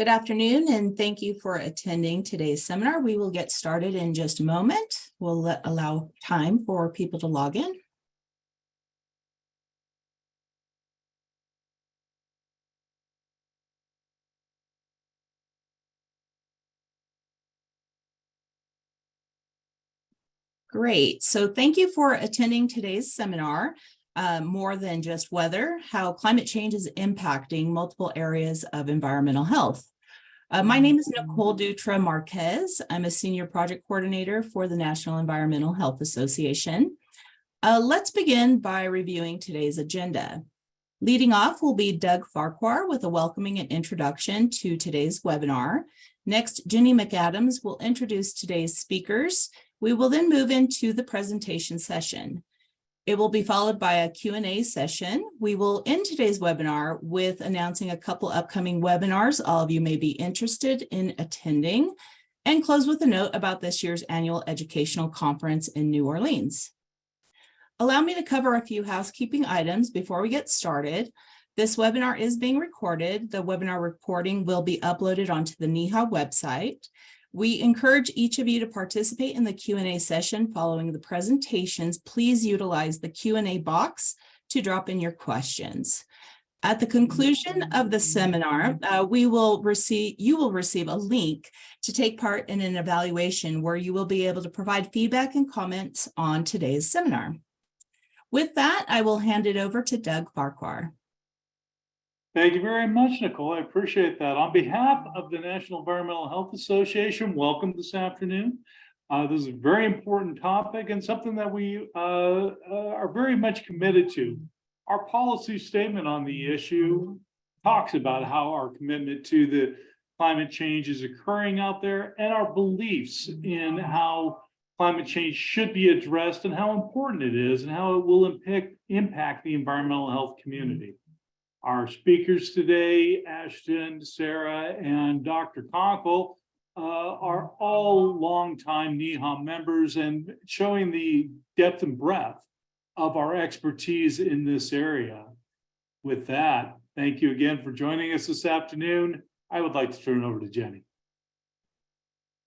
Good afternoon, and thank you for attending today's seminar. We will get started in just a moment. We'll allow time for people to log in. Great. So thank you for attending today's seminar, More Than Just Weather, How Climate Change is Impacting Multiple Areas of Environmental Health. My name is Nicole Dutra Marquez. I'm a senior project coordinator for the National Environmental Health Association. Let's begin by reviewing today's agenda. Leading off will be Doug Farquhar with a welcoming and introduction to today's webinar. Next, Jenny McAdams will introduce today's speakers. We will then move into the presentation session. It will be followed by a Q&A session. We will end today's webinar with announcing a couple upcoming webinars all of you may be interested in attending, and close with a note about this year's annual educational conference in New Orleans. Allow me to cover a few housekeeping items before we get started. This webinar is being recorded. The webinar recording will be uploaded onto the NEHA website. We encourage each of you to participate in the Q&A session following the presentations. Please utilize the Q&A box to drop in your questions. At the conclusion of the seminar, you will receive a link to take part in an evaluation where you will be able to provide feedback and comments on today's seminar. With that, I will hand it over to Doug Farquhar. Thank you very much, Nicole. I appreciate that. On behalf of the National Environmental Health Association, welcome this afternoon. This is a very important topic and something that we are very much committed to. Our policy statement on the issue talks about how our commitment to the climate change is occurring out there and our beliefs in how climate change should be addressed and how important it is and how it will impact the environmental health community. Our speakers today, Ashton, Sarah, and Dr. Conkle, are all longtime NEHA members and showing the depth and breadth of our expertise in this area. With that, thank you again for joining us this afternoon. I would like to turn it over to Jenny.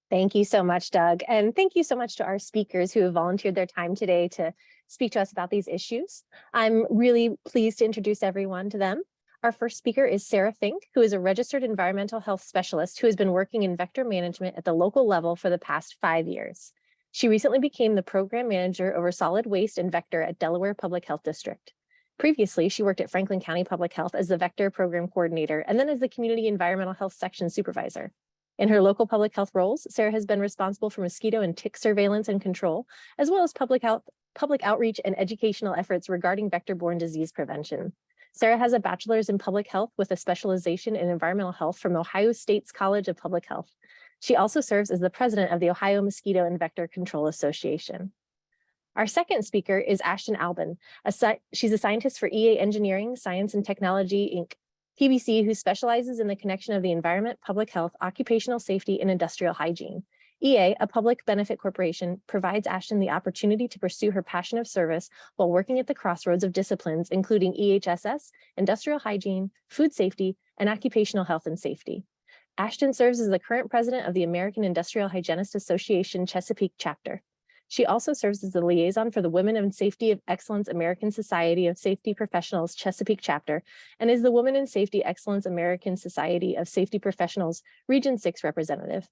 Thank you so much, Doug. And thank you so much to our speakers who have volunteered their time today to speak to us about these issues. I'm really pleased to introduce everyone to them. Our first speaker is Sarah Fink, who is a registered environmental health specialist who has been working in vector management at the local level for the past 5 years. She recently became the program manager over solid waste and vector at Delaware Public Health District. Previously, she worked at Franklin County Public Health as the vector program coordinator and then as the community environmental health section supervisor. In her local public health roles, Sarah has been responsible for mosquito and tick surveillance and control, as well as public outreach and educational efforts regarding vector-borne disease prevention. Sarah has a bachelor's in public health with a specialization in environmental health from Ohio State's College of Public Health. She also serves as the president of the Ohio Mosquito and Vector Control Association. Our second speaker is Ashton Albin. She's a scientist for EA Engineering, Science and Technology, Inc., PBC, who specializes in the connection of the environment, public health, occupational safety, and industrial hygiene. EA, a public benefit corporation, provides Ashton the opportunity to pursue her passion of service while working at the crossroads of disciplines, including EHSS, industrial hygiene, food safety, and occupational health and safety. Ashton serves as the current president of the American Industrial Hygienist Association Chesapeake chapter. She also serves as the liaison for the Women in Safety of Excellence American Society of Safety Professionals Chesapeake chapter and is the Women in Safety Excellence American Society of Safety Professionals Region 6 representative.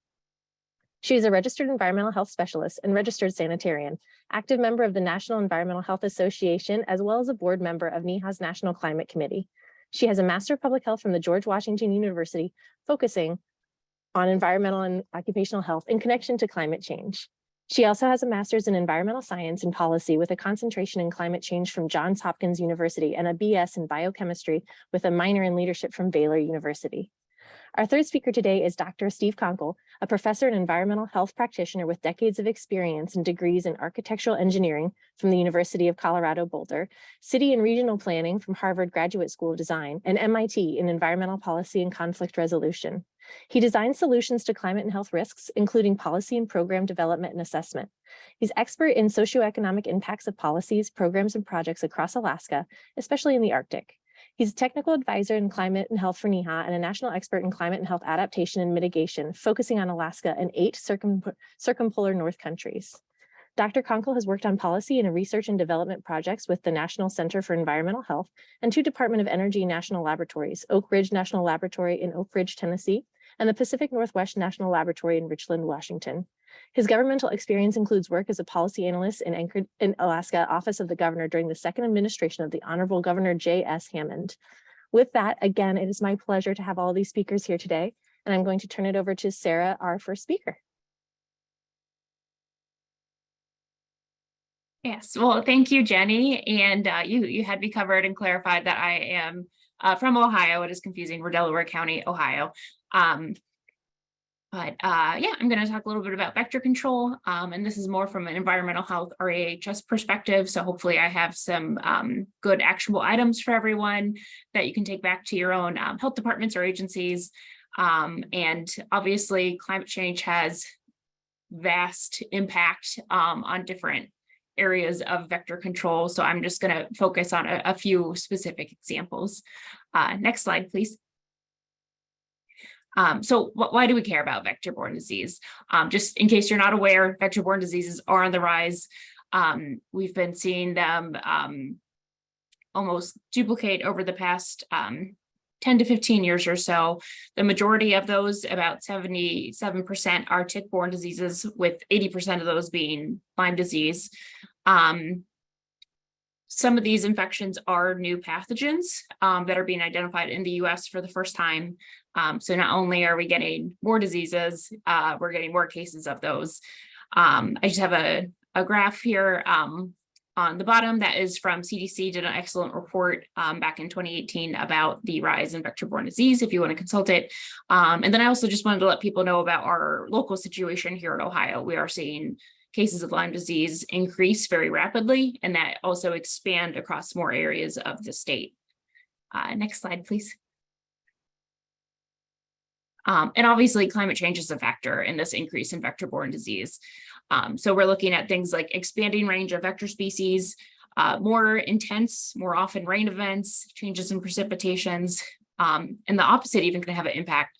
She is a registered environmental health specialist and registered sanitarian, active member of the National Environmental Health Association, as well as a board member of NEHA's National Climate Committee. She has a Master of Public Health from the George Washington University, focusing on environmental and occupational health in connection to climate change. She also has a master's in environmental science and policy with a concentration in climate change from Johns Hopkins University and a BS in biochemistry with a minor in leadership from Baylor University. Our third speaker today is Dr. Steve Conkle, a professor and environmental health practitioner with decades of experience and degrees in architectural engineering from the University of Colorado Boulder, city and regional planning from Harvard Graduate School of Design, and MIT in environmental policy and conflict resolution. He designs solutions to climate and health risks, including policy and program development and assessment. He's expert in socioeconomic impacts of policies, programs, and projects across Alaska, especially in the Arctic. He's a technical advisor in climate and health for NEHA and a national expert in climate and health adaptation and mitigation, focusing on Alaska and 8 circumpolar North countries. Dr. Conkle has worked on policy and research and development projects with the National Center for Environmental Health and 2 Department of Energy national laboratories, Oak Ridge National Laboratory in Oak Ridge, Tennessee, and the Pacific Northwest National Laboratory in Richland, Washington. His governmental experience includes work as a policy analyst in Anchorage, in Alaska, Office of the Governor during the second administration of the Honorable Governor J.S. Hammond. With that, again, it is my pleasure to have all these speakers here today, and I'm going to turn it over to Sarah, our first speaker. Yes, well, thank you, Jenny. And you had me covered and clarified that I am from Ohio. It is confusing. We're Delaware County, Ohio. Yeah, I'm going to talk a little bit about vector control. And this is more from an environmental health or AHS perspective. So hopefully I have some good actionable items for everyone that you can take back to your own health departments or agencies. And obviously climate change has vast impact on different areas of vector control. So I'm just going to focus on a few specific examples. Next slide, please. So why do we care about vector-borne disease? Just in case you're not aware, vector-borne diseases are on the rise. We've been seeing them almost duplicate over the past 10 to 15 years or so. The majority of those, about 77%, are tick-borne diseases, with 80% of those being Lyme disease. Some of these infections are new pathogens that are being identified in the US for the first time. So not only are we getting more diseases, we're getting more cases of those. I just have a graph here on the bottom that is from CDC, did an excellent report back in 2018 about the rise in vector-borne disease, if you want to consult it. And then I also just wanted to let people know about our local situation here in Ohio. We are seeing cases of Lyme disease increase very rapidly, and that also expand across more areas of the state. Next slide, please. And obviously climate change is a factor in this increase in vector-borne disease. So we're looking at things like expanding range of vector species, more intense, more often rain events, changes in precipitations, and the opposite even can have an impact.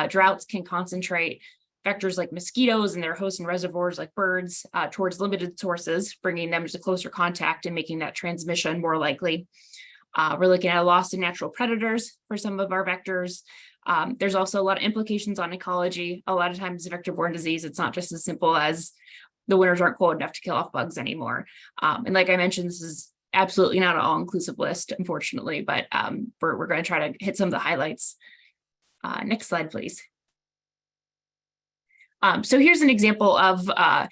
Droughts can concentrate vectors like mosquitoes and their hosts and reservoirs like birds towards limited sources, bringing them to closer contact and making that transmission more likely. We're looking at a loss in natural predators for some of our vectors. There's also a lot of implications on ecology. A lot of times vector-borne disease, it's not just as simple as the winters aren't cold enough to kill off bugs anymore. And like I mentioned, this is absolutely not an all-inclusive list, unfortunately, but we're going to try to hit some of the highlights. Next slide, please. So here's an example of a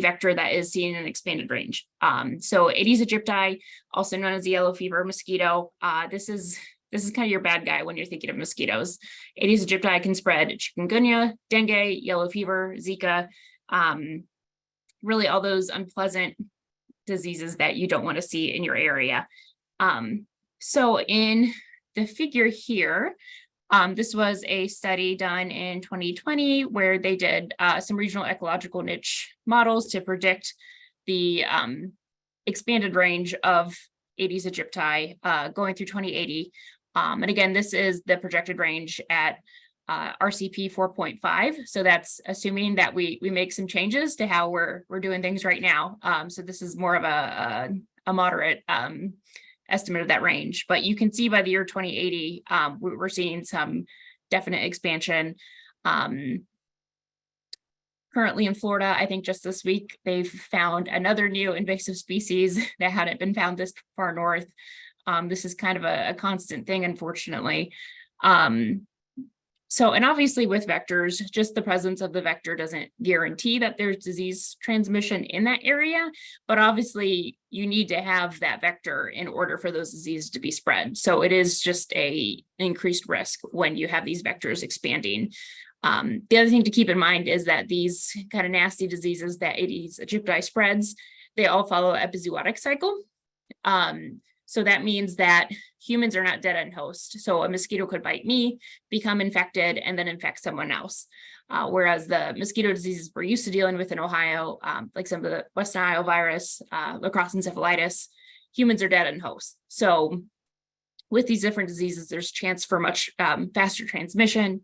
vector that is seen in an expanded range. So Aedes aegypti, also known as the yellow fever mosquito, this is kind of your bad guy when you're thinking of mosquitoes. Aedes aegypti can spread chikungunya, dengue, yellow fever, Zika, really all those unpleasant diseases that you don't want to see in your area. So in the figure here, this was a study done in 2020 where they did some regional ecological niche models to predict the expanded range of Aedes aegypti going through 2080. And again, this is the projected range at RCP 4.5. So that's assuming that we make some changes to how we're doing things right now. So this is more of a moderate estimate of that range. But you can see by the year 2080, we're seeing some definite expansion. Currently in Florida, I think just this week, they've found another new invasive species that hadn't been found this far north. This is kind of a constant thing, unfortunately. So, and obviously with vectors, just the presence of the vector doesn't guarantee that there's disease transmission in that area, but obviously you need to have that vector in order for those diseases to be spread. So it is just an increased risk when you have these vectors expanding. The other thing to keep in mind is that these kind of nasty diseases that Aedes aegypti spreads, they all follow an epizootic cycle. So that means that humans are not dead-end host. So a mosquito could bite me, become infected, and then infect someone else. Whereas the mosquito diseases we're used to dealing with in Ohio, like some of the West Nile virus, La Crosse encephalitis, humans are dead-end host. So with these different diseases, there's a chance for much faster transmission.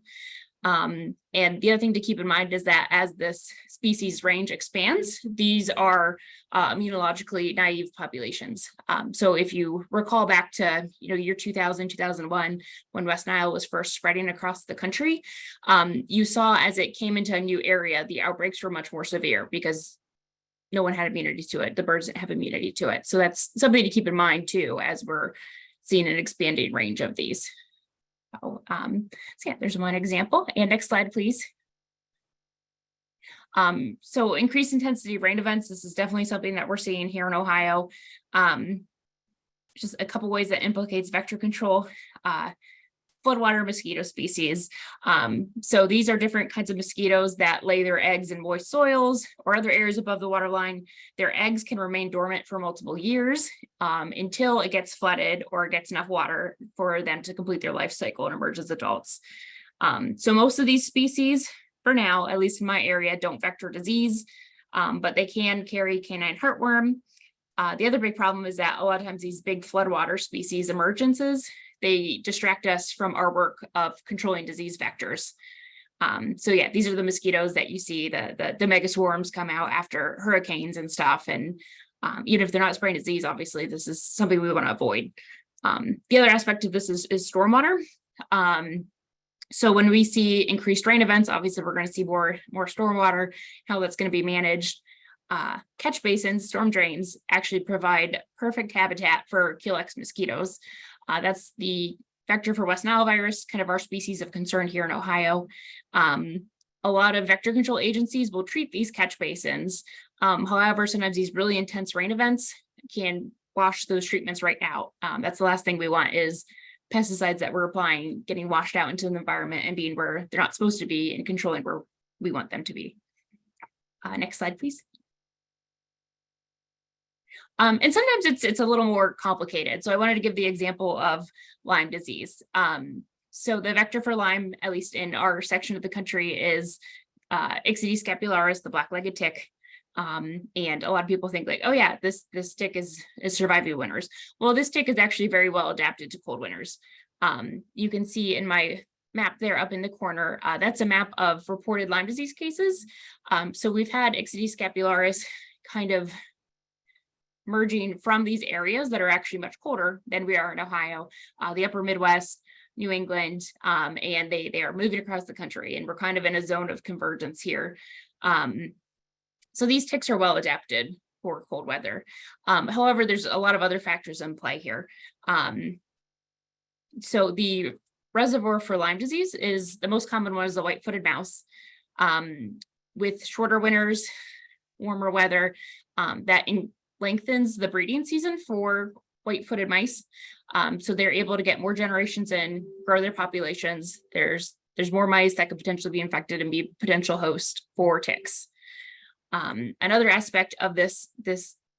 And the other thing to keep in mind is that as this species range expands, these are immunologically naive populations. So if you recall back to year 2000, 2001, when West Nile was first spreading across the country, you saw as it came into a new area, the outbreaks were much more severe because no one had immunity to it. The birds didn't have immunity to it. So that's something to keep in mind too, as we're seeing an expanding range of these. So yeah, there's one example. And next slide, please. So increased intensity of rain events, this is definitely something that we're seeing here in Ohio. Just a couple ways that implicates vector control. Floodwater mosquito species. So these are different kinds of mosquitoes that lay their eggs in moist soils or other areas above the water line. Their eggs can remain dormant for multiple years until it gets flooded or gets enough water for them to complete their life cycle and emerge as adults. So most of these species, for now, at least in my area, don't vector disease, but they can carry canine heartworm. The other big problem is that a lot of times these big floodwater species emergences, they distract us from our work of controlling disease vectors. So yeah, these are the mosquitoes that you see, the megaswarms come out after hurricanes and stuff. And even if they're not spreading disease, obviously this is something we want to avoid. The other aspect of this is stormwater. So when we see increased rain events, obviously we're going to see more stormwater, how that's going to be managed. Catch basins, storm drains actually provide perfect habitat for Culex mosquitoes. That's the vector for West Nile virus, kind of our species of concern here in Ohio. A lot of vector control agencies will treat these catch basins. However, sometimes these really intense rain events can wash those treatments right out. That's the last thing we want is pesticides that we're applying getting washed out into the environment and being where they're not supposed to be and controlling where we want them to be. Next slide, please. And sometimes it's a little more complicated. So I wanted to give the example of Lyme disease. So the vector for Lyme, at least in our section of the country, is Ixodes scapularis, the black-legged tick. And a lot of people think like, oh yeah, this tick is surviving winters. Well, this tick is actually very well adapted to cold winters. You can see in my map there up in the corner, that's a map of reported Lyme disease cases. So we've had Ixodes scapularis kind of merging from these areas that are actually much colder than we are in Ohio, the upper Midwest, New England, and they are moving across the country, and we're kind of in a zone of convergence here. So these ticks are well adapted for cold weather. However, there's a lot of other factors in play here. So the reservoir for Lyme disease is the most common one is the white-footed mouse. With shorter winters, warmer weather, that lengthens the breeding season for white-footed mice. So they're able to get more generations in, grow their populations. There's more mice that could potentially be infected and be potential host for ticks. Another aspect of this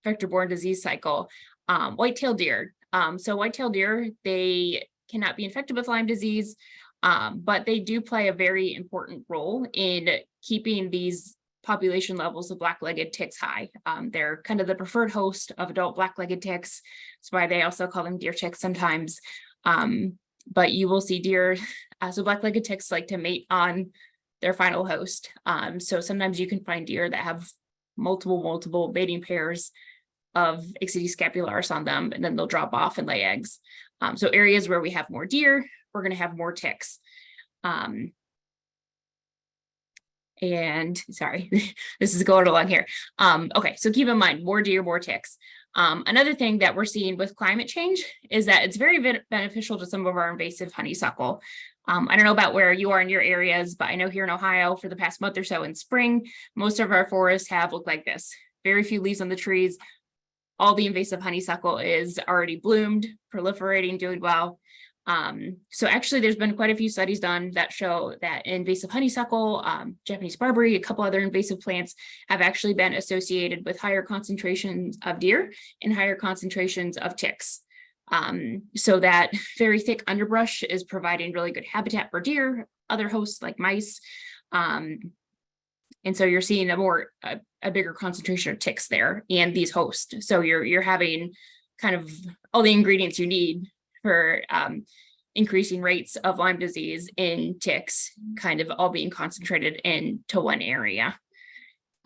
vector-borne disease cycle, white-tailed deer. So white-tailed deer, they cannot be infected with Lyme disease, but they do play a very important role in keeping these population levels of black-legged ticks high. They're kind of the preferred host of adult black-legged ticks. That's why they also call them deer ticks sometimes. But you will see deer, so black-legged ticks like to mate on their final host. So sometimes you can find deer that have multiple mating pairs of Ixodes scapularis on them, and then they'll drop off and lay eggs. So areas where we have more deer, we're going to have more ticks. And sorry, this is going along here. Okay, so keep in mind, more deer, more ticks. Another thing that we're seeing with climate change is that it's very beneficial to some of our invasive honeysuckle. I don't know about where you are in your areas, but I know here in Ohio for the past month or so in spring, most of our forests have looked like this. Very few leaves on the trees. All the invasive honeysuckle is already bloomed, proliferating, doing well. So actually there's been quite a few studies done that show that invasive honeysuckle, Japanese barberry, a couple other invasive plants have actually been associated with higher concentrations of deer and higher concentrations of ticks. So that very thick underbrush is providing really good habitat for deer, other hosts like mice. And so you're seeing a bigger concentration of ticks there and these hosts. So you're having kind of all the ingredients you need for increasing rates of Lyme disease in ticks, kind of all being concentrated into one area.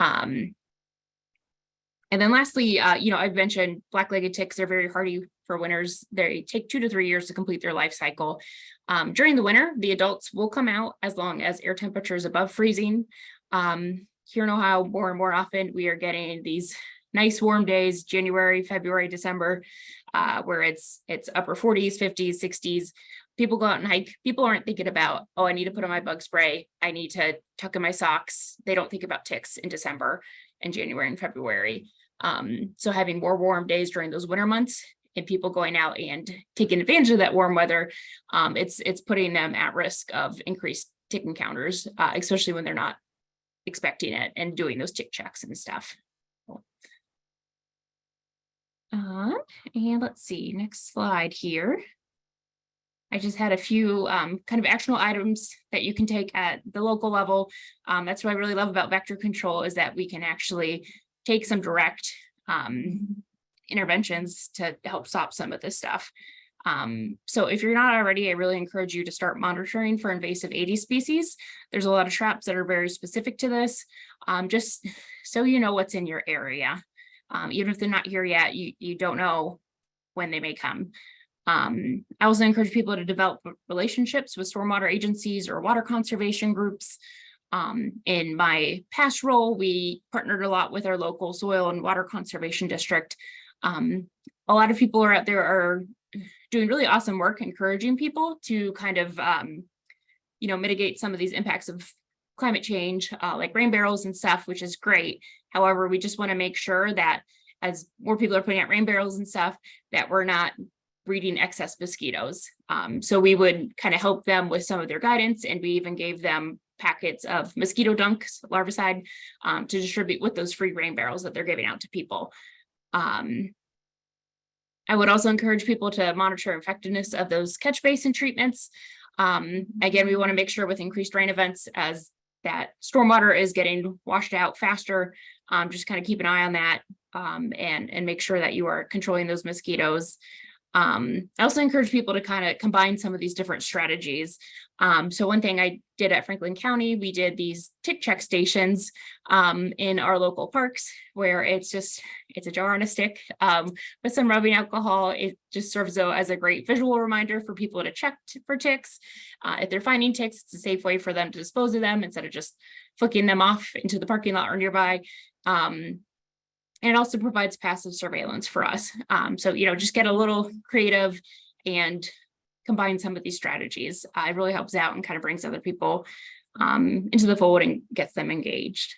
And then lastly, I've mentioned black-legged ticks are very hardy for winters. They take 2 to 3 years to complete their life cycle. During the winter, the adults will come out as long as air temperature is above freezing. Here in Ohio, more and more often, we are getting these nice warm days, January, February, December, where it's upper 40s, 50s, 60s. People go out and hike. People aren't thinking about, oh, I need to put on my bug spray. I need to tuck in my socks. They don't think about ticks in December and January and February. So having more warm days during those winter months and people going out and taking advantage of that warm weather, it's putting them at risk of increased tick encounters, especially when they're not expecting it and doing those tick checks and stuff. And let's see, next slide here. I just had a few kind of actionable items that you can take at the local level. That's what I really love about vector control, is that we can actually take some direct interventions to help stop some of this stuff. So if you're not already, I really encourage you to start monitoring for invasive Aedes species. There's a lot of traps that are very specific to this, just so you know what's in your area. Even if they're not here yet, you don't know when they may come. I also encourage people to develop relationships with stormwater agencies or water conservation groups. In my past role, we partnered a lot with our local soil and water conservation district. A lot of people are out there are doing really awesome work, encouraging people to kind of, mitigate some of these impacts of climate change, like rain barrels and stuff, which is great. However, we just want to make sure that as more people are putting out rain barrels and stuff, that we're not breeding excess mosquitoes. So we would kind of help them with some of their guidance, and we even gave them packets of mosquito dunks, larvicide, to distribute with those free rain barrels that they're giving out to people. I would also encourage people to monitor effectiveness of those catch basin treatments. Again, we want to make sure with increased rain events, as that stormwater is getting washed out faster, just kind of keep an eye on that, and make sure that you are controlling those mosquitoes. I also encourage people to kind of combine some of these different strategies. So one thing I did at Franklin County, we did these tick check stations in our local parks, where it's a jar and a stick with some rubbing alcohol. It just serves as a great visual reminder for people to check for ticks. If they're finding ticks, it's a safe way for them to dispose of them instead of just flicking them off into the parking lot or nearby. And it also provides passive surveillance for us. So, just get a little creative and combine some of these strategies. It really helps out and kind of brings other people into the fold and gets them engaged.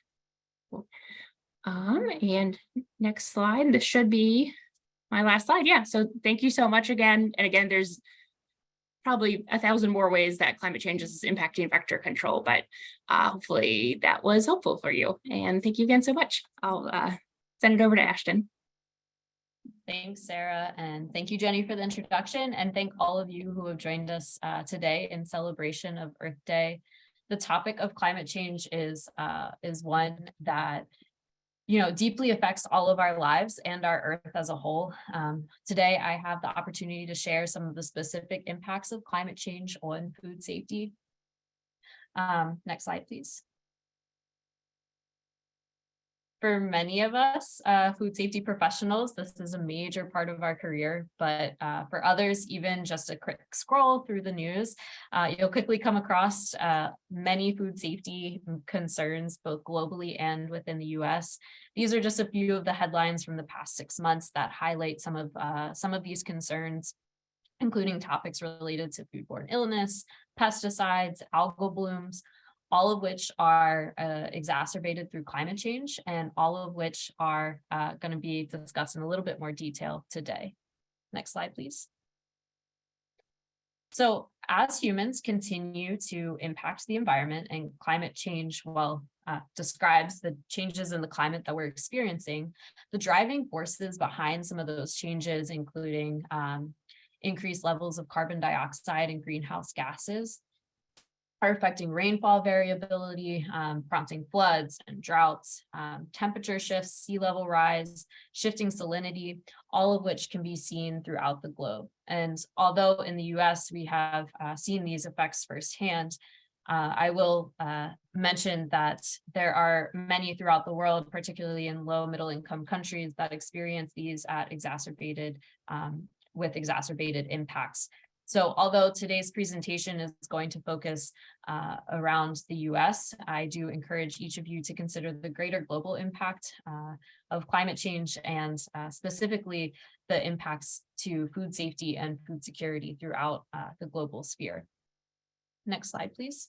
And next slide, this should be my last slide. Yeah, so thank you so much again. And again, there's probably 1,000 more ways that climate change is impacting vector control, but hopefully that was helpful for you. And thank you again so much. I'll send it over to Ashton. Thanks, Sarah, and thank you, Jenny, for the introduction, and thank all of you who have joined us today in celebration of Earth Day. The topic of climate change is one that deeply affects all of our lives and our Earth as a whole. Today, I have the opportunity to share some of the specific impacts of climate change on food safety. Next slide, please. For many of us, food safety professionals, this is a major part of our career, but for others, even just a quick scroll through the news, you'll quickly come across many food safety concerns, both globally and within the US. These are just a few of the headlines from the past 6 months that highlight some of these concerns, including topics related to foodborne illness, pesticides, algal blooms, all of which are exacerbated through climate change, and all of which are going to be discussed in a little bit more detail today. Next slide, please. So as humans continue to impact the environment, and climate change, describes the changes in the climate that we're experiencing, the driving forces behind some of those changes, including increased levels of carbon dioxide and greenhouse gases, are affecting rainfall variability, prompting floods and droughts, temperature shifts, sea level rise, shifting salinity, all of which can be seen throughout the globe. And although in the US we have seen these effects firsthand, I will mention that there are many throughout the world, particularly in low middle income countries, that experience these at with exacerbated impacts. So although today's presentation is going to focus around the US, I do encourage each of you to consider the greater global impact of climate change and specifically the impacts to food safety and food security throughout the global sphere. Next slide, please.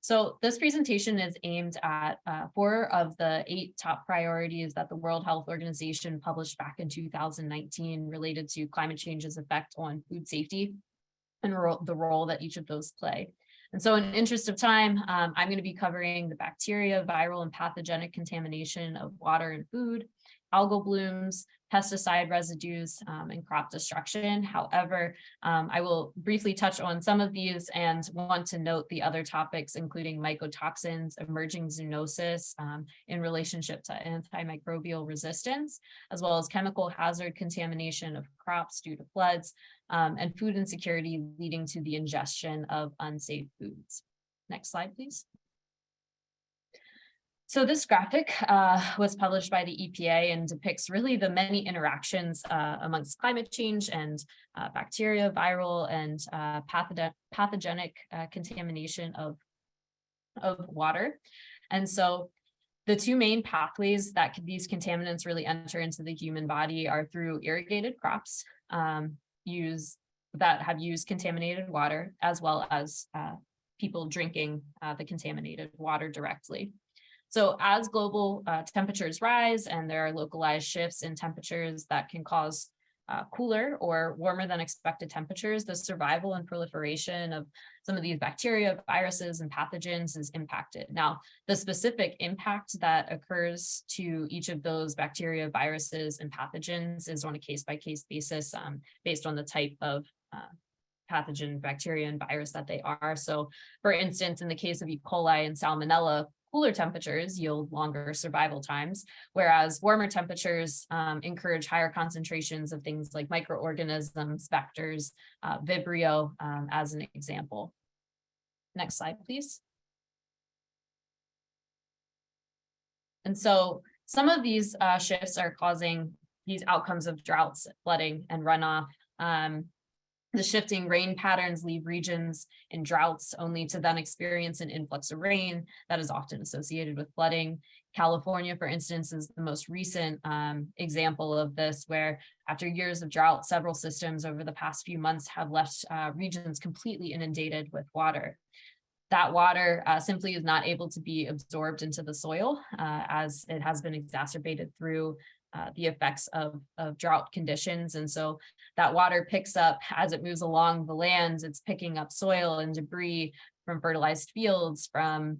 So this presentation is aimed at 4 of the 8 top priorities that the World Health Organization published back in 2019 related to climate change's effect on food safety and the role that each of those play. And so in interest of time, I'm going to be covering the bacteria, viral and pathogenic contamination of water and food, algal blooms, pesticide residues, and crop destruction. However, I will briefly touch on some of these and want to note the other topics, including mycotoxins, emerging zoonosis in relationship to antimicrobial resistance, as well as chemical hazard contamination of crops due to floods, and food insecurity leading to the ingestion of unsafe foods. Next slide, please. So this graphic was published by the EPA and depicts really the many interactions amongst climate change and bacteria, viral and pathogenic contamination of water. And so the 2 main pathways that these contaminants really enter into the human body are through irrigated crops that have used contaminated water, as well as people drinking the contaminated water directly. So as global temperatures rise and there are localized shifts in temperatures that can cause cooler or warmer than expected temperatures, the survival and proliferation of some of these bacteria, viruses, and pathogens is impacted. Now, the specific impact that occurs to each of those bacteria, viruses, and pathogens is on a case-by-case basis based on the type of pathogen, bacteria, and virus that they are. So, for instance, in the case of E. coli and Salmonella, cooler temperatures yield longer survival times, whereas warmer temperatures encourage higher concentrations of things like microorganisms, vectors, Vibrio, as an example. Next slide, please. And so some of these shifts are causing these outcomes of droughts, flooding, and runoff. The shifting rain patterns leave regions in droughts only to then experience an influx of rain that is often associated with flooding. California, for instance, is the most recent example of this, where after years of drought, several systems over the past few months have left regions completely inundated with water. That water simply is not able to be absorbed into the soil as it has been exacerbated through the effects of drought conditions. And so that water picks up as it moves along the lands, it's picking up soil and debris from fertilized fields, from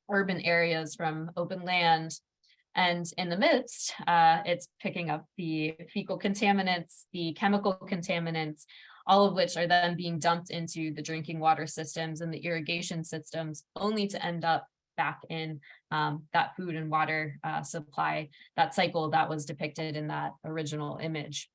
urban areas, from open land. And in the midst, it's picking up the fecal contaminants, the chemical contaminants, all of which are then being dumped into the drinking water systems and the irrigation systems, only to end up back in that food and water supply, that cycle that was depicted in that original image.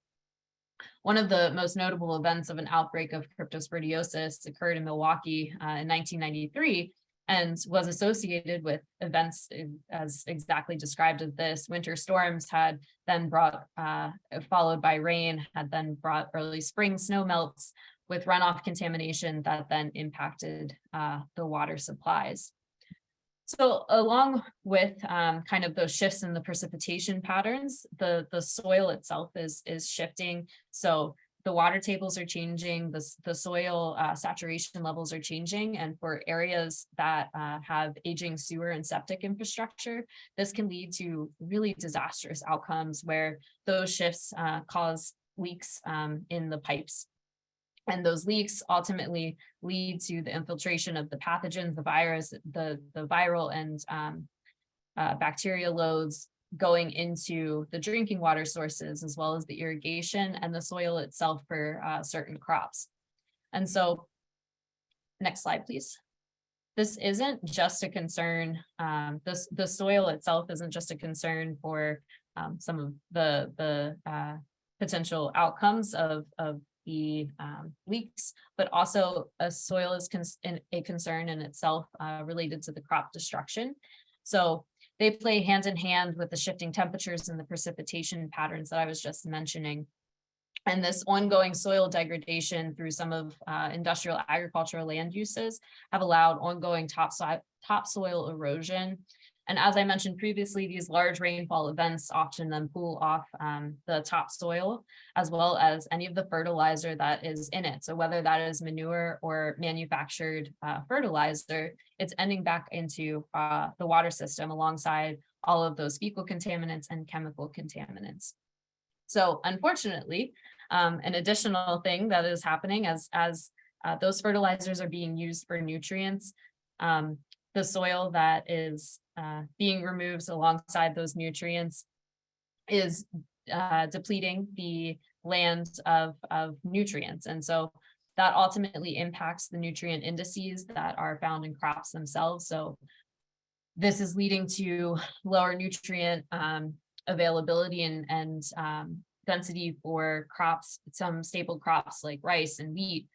One of the most notable events of an outbreak of cryptosporidiosis occurred in Milwaukee in 1993 and was associated with events as exactly described as this. Winter storms had then brought, followed by rain, had then brought early spring snow melts with runoff contamination that then impacted the water supplies. So along with kind of those shifts in the precipitation patterns, the soil itself is shifting. So the water tables are changing, the soil saturation levels are changing. And for areas that have aging sewer and septic infrastructure, this can lead to really disastrous outcomes where those shifts cause leaks in the pipes. And those leaks ultimately lead to the infiltration of the pathogens, the virus, the viral and bacteria loads going into the drinking water sources, as well as the irrigation and the soil itself for certain crops. And so Next slide, please. This isn't just a concern. The soil itself isn't just a concern for some of the potential outcomes of the leaks, but also a soil is a concern in itself related to the crop destruction. So they play hand in hand with the shifting temperatures and the precipitation patterns that I was just mentioning. And this ongoing soil degradation through some of industrial agricultural land uses have allowed ongoing topsoil erosion. And as I mentioned previously, these large rainfall events often then pull off the topsoil, as well as any of the fertilizer that is in it. So whether that is manure or manufactured fertilizer, it's ending back into the water system alongside all of those fecal contaminants and chemical contaminants. So unfortunately, an additional thing that is happening as those fertilizers are being used for nutrients, the soil that is being removed alongside those nutrients is depleting the land of nutrients. And so that ultimately impacts the nutrient indices that are found in crops themselves. So this is leading to lower nutrient availability and density for crops, some staple crops like rice and wheat,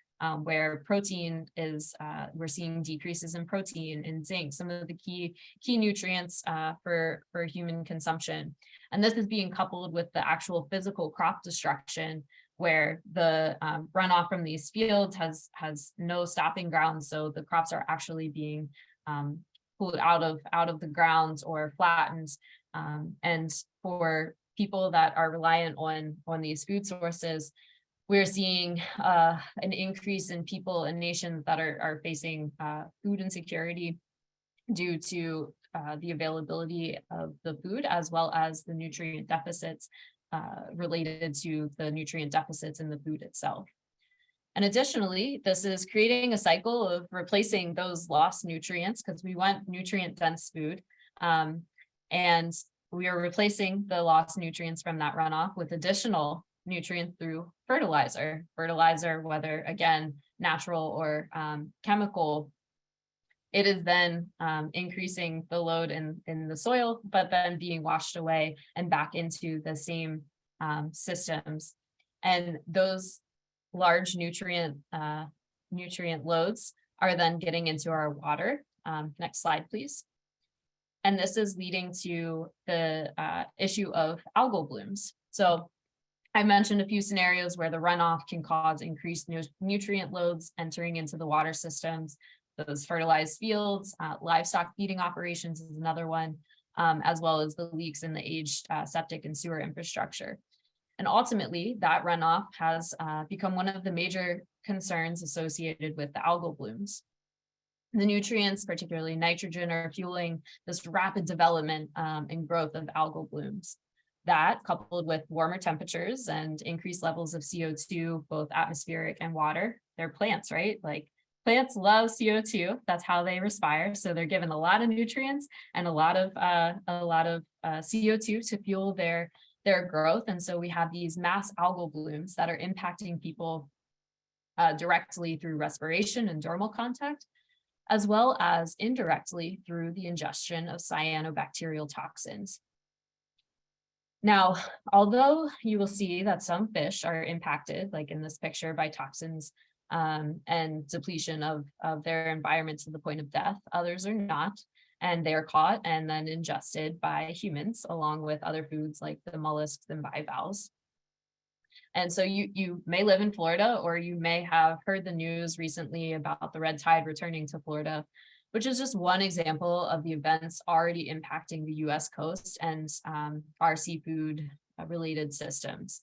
where protein is, we're seeing decreases in protein and zinc, some of the key nutrients for human consumption. And this is being coupled with the actual physical crop destruction, where the runoff from these fields has no stopping ground. So the crops are actually being pulled out of the ground or flattened. And for people that are reliant on these food sources, we're seeing an increase in people and nations that are facing food insecurity due to the availability of the food, as well as the nutrient deficits related to the nutrient deficits in the food itself. And additionally, this is creating a cycle of replacing those lost nutrients, because we want nutrient dense food. And we are replacing the lost nutrients from that runoff with additional nutrients through fertilizer, whether again, natural or chemical. It is then increasing the load in the soil, but then being washed away and back into the same systems. And those large nutrient loads are then getting into our water. Next slide, please. And this is leading to the issue of algal blooms. So I mentioned a few scenarios where the runoff can cause increased nutrient loads entering into the water systems. Those fertilized fields, livestock feeding operations is another one, as well as the leaks in the aged septic and sewer infrastructure. And ultimately, that runoff has become one of the major concerns associated with the algal blooms. The nutrients, particularly nitrogen, are fueling this rapid development and growth of algal blooms. That, coupled with warmer temperatures and increased levels of CO2, both atmospheric and water, they're plants, right? Like plants love CO2. That's how they respire. So they're given a lot of nutrients and a lot of CO2 to fuel their growth. And so we have these mass algal blooms that are impacting people directly through respiration and dermal contact, as well as indirectly through the ingestion of cyanobacterial toxins. Now, although you will see that some fish are impacted, like in this picture, by toxins and depletion of their environment to the point of death, others are not, and they're caught and then ingested by humans, along with other foods like the mollusks and bivalves. And so you may live in Florida, or you may have heard the news recently about the red tide returning to Florida, which is just one example of the events already impacting the US coast and our seafood related systems.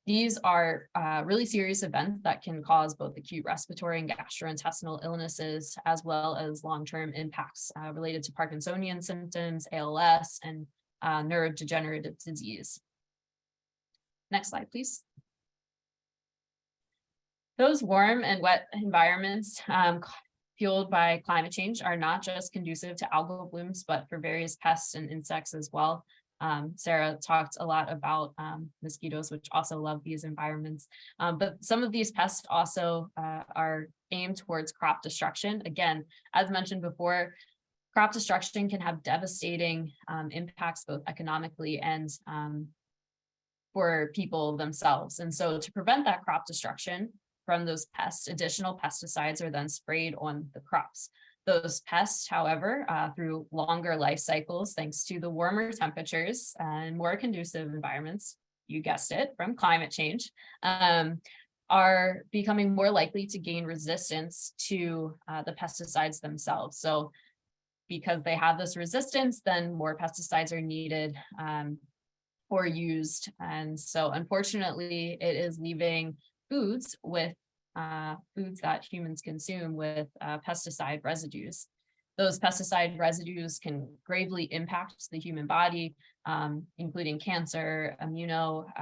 These are really serious events that can cause both acute respiratory and gastrointestinal illnesses, as well as long-term impacts related to Parkinsonian symptoms, ALS, and neurodegenerative disease. Next slide, please. Those warm and wet environments fueled by climate change are not just conducive to algal blooms, but for various pests and insects as well. Sarah talked a lot about mosquitoes, which also love these environments. But some of these pests also are aimed towards crop destruction. Again, as mentioned before, crop destruction can have devastating impacts both economically and for people themselves. And so to prevent that crop destruction from those pests, additional pesticides are then sprayed on the crops. Those pests, however, through longer life cycles, thanks to the warmer temperatures and more conducive environments, you guessed it, from climate change, are becoming more likely to gain resistance to the pesticides themselves. So because they have this resistance, then more pesticides are needed or used. And so unfortunately, it is leaving foods that humans consume with pesticide residues. Those pesticide residues can gravely impact the human body, including cancer, immune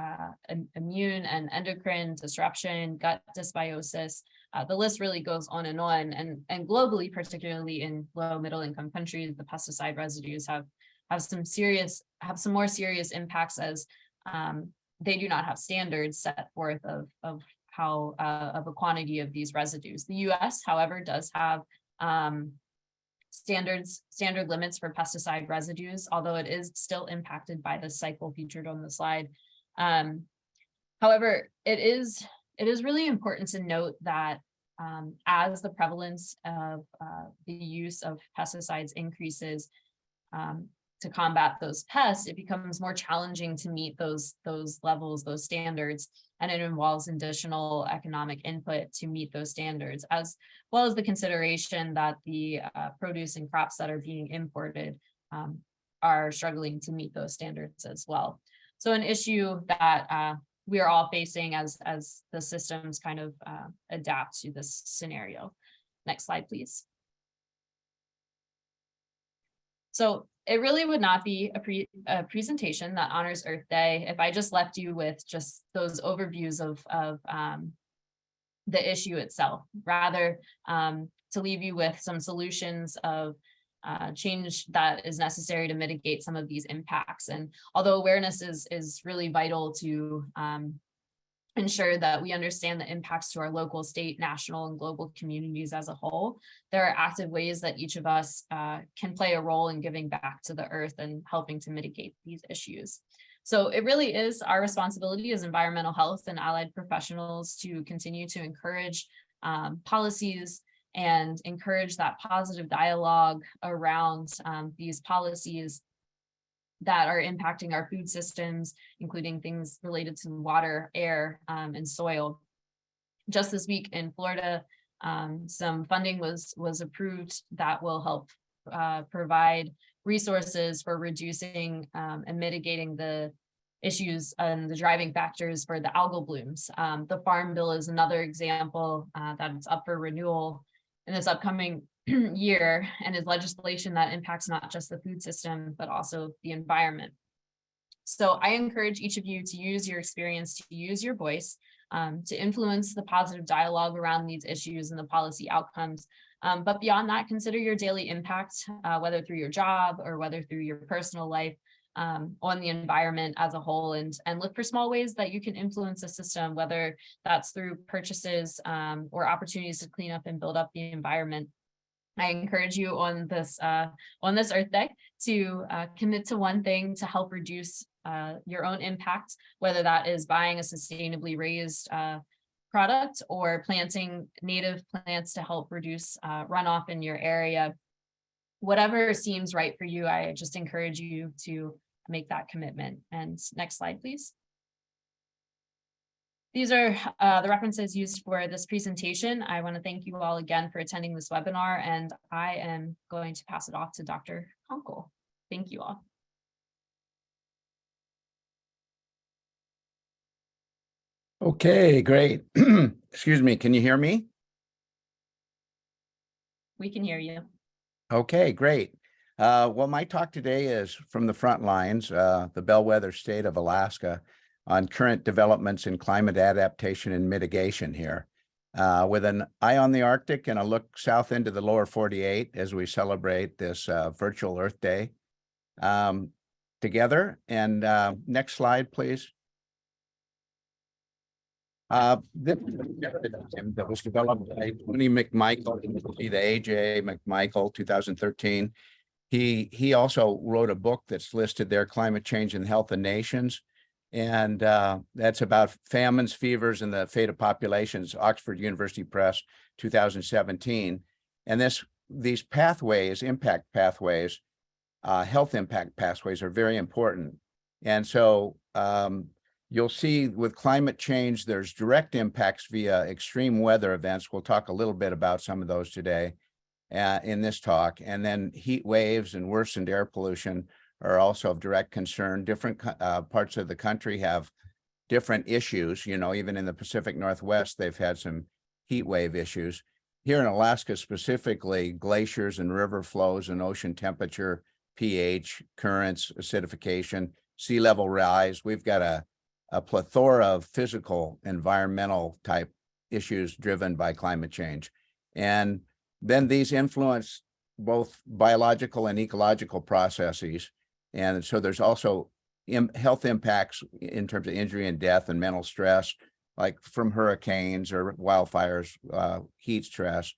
and endocrine disruption, gut dysbiosis. The list really goes on. And globally, particularly in low middle income countries, the pesticide residues have some more serious impacts as they do not have standards set forth of how of a quantity of these residues. The US, however, does have standard limits for pesticide residues, although it is still impacted by the cycle featured on the slide. However, it is really important to note that as the prevalence of the use of pesticides increases to combat those pests, it becomes more challenging to meet those levels, those standards, and it involves additional economic input to meet those standards, as well as the consideration that the produce and crops that are being imported are struggling to meet those standards as well. So an issue that we are all facing as the systems kind of adapt to this scenario. Next slide, please. So it really would not be a presentation that honors Earth Day if I just left you with just those overviews of the issue itself, rather to leave you with some solutions of change that is necessary to mitigate some of these impacts. And although awareness is really vital to ensure that we understand the impacts to our local, state, national, and global communities as a whole, there are active ways that each of us can play a role in giving back to the earth and helping to mitigate these issues. So it really is our responsibility as environmental health and allied professionals to continue to encourage policies and encourage that positive dialogue around these policies that are impacting our food systems, including things related to water, air, and soil. Just this week in Florida, some funding was approved that will help provide resources for reducing and mitigating the issues and the driving factors for the algal blooms. The Farm Bill is another example that it's up for renewal in this upcoming year, and is legislation that impacts not just the food system, but also the environment. So I encourage each of you to use your experience, to use your voice, to influence the positive dialogue around these issues and the policy outcomes. But beyond that, consider your daily impact, whether through your job or whether through your personal life, on the environment as a whole, and look for small ways that you can influence the system, whether that's through purchases or opportunities to clean up and build up the environment. I encourage you on this Earth Day to commit to one thing to help reduce your own impact, whether that is buying a sustainably raised product or planting native plants to help reduce runoff in your area. Whatever seems right for you, I just encourage you to make that commitment. And next slide, please. These are the references used for this presentation. I want to thank you all again for attending this webinar, and I am going to pass it off to Dr. Kunkel. Thank you all. Okay, great. Excuse me, can you hear me? We can hear you. Okay, great. Well, my talk today is from the front lines, the bellwether state of Alaska, on current developments in climate adaptation and mitigation here, with an eye on the Arctic and a look south into the lower 48 as we celebrate this virtual Earth Day. together. And next slide, please. This that was developed by Tony McMichael, the AJ McMichael, 2013. He also wrote a book that's listed there, Climate Change and Health of Nations. And that's about famines, fevers, and the fate of populations, Oxford University Press, 2017. And these pathways, impact pathways, health impact pathways are very important. And so you'll see with climate change, there's direct impacts via extreme weather events. We'll talk a little bit about some of those today in this talk. And then heat waves and worsened air pollution are also of direct concern. Different parts of the country have different issues. You know, even in the Pacific Northwest, they've had some heat wave issues. Here in Alaska specifically, glaciers and river flows and ocean temperature, pH, currents, acidification, sea level rise. We've got a plethora of physical, environmental type issues driven by climate change. And then these influence both biological and ecological processes. And so there's also health impacts in terms of injury and death and mental stress, like from hurricanes or wildfires, heat stress,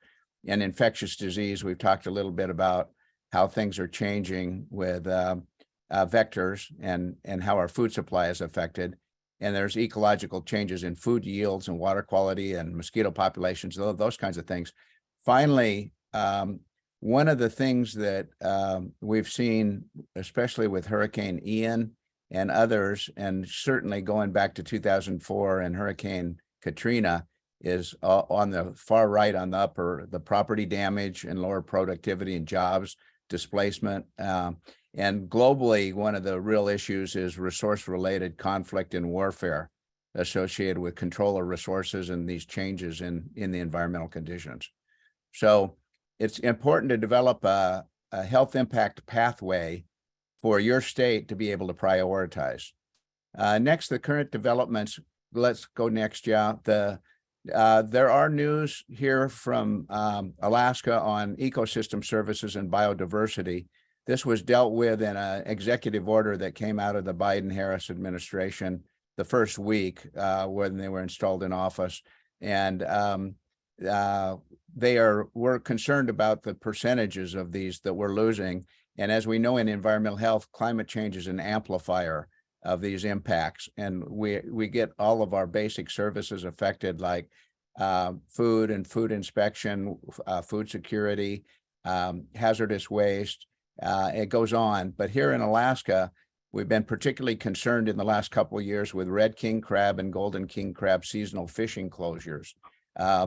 and infectious disease. We've talked a little bit about how things are changing with vectors and how our food supply is affected. And there's ecological changes in food yields and water quality and mosquito populations, those kinds of things. Finally, one of the things that we've seen, especially with Hurricane Ian and others, and certainly going back to 2004 and Hurricane Katrina, is on the far right on the upper, the property damage and lower productivity and jobs, displacement. And globally, one of the real issues is resource-related conflict and warfare associated with control of resources and these changes in the environmental conditions. So it's important to develop a health impact pathway for your state to be able to prioritize. Next, the current developments. Let's go next, yeah. There are news here from Alaska on ecosystem services and biodiversity. This was dealt with in an executive order that came out of the Biden-Harris administration the first week when they were installed in office. And we're concerned about the percentages of these that we're losing. And as we know in environmental health, climate change is an amplifier of these impacts. And we get all of our basic services affected, like food and food inspection, food security, hazardous waste. It goes on. But here in Alaska, we've been particularly concerned in the last couple of years with red king crab and golden king crab seasonal fishing closures.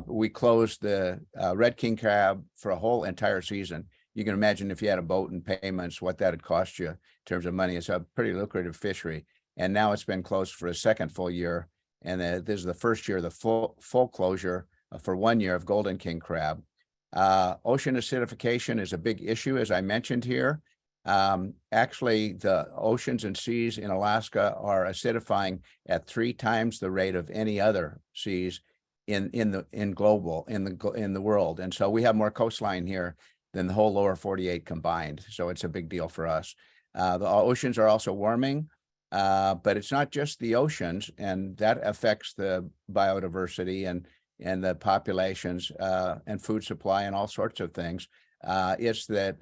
We closed the red king crab for a whole entire season. You can imagine if you had a boat and payments, what that would cost you in terms of money. It's a pretty lucrative fishery. And now it's been closed for a second full year. And this is the first year, the full closure for 1 year of golden king crab. Ocean acidification is a big issue, as I mentioned here. Actually, the oceans and seas in Alaska are acidifying at 3 times the rate of any other seas in the world. And so we have more coastline here than the whole lower 48 combined. So it's a big deal for us. The oceans are also warming, but it's not just the oceans, and that affects the biodiversity and the populations and food supply and all sorts of things. It's that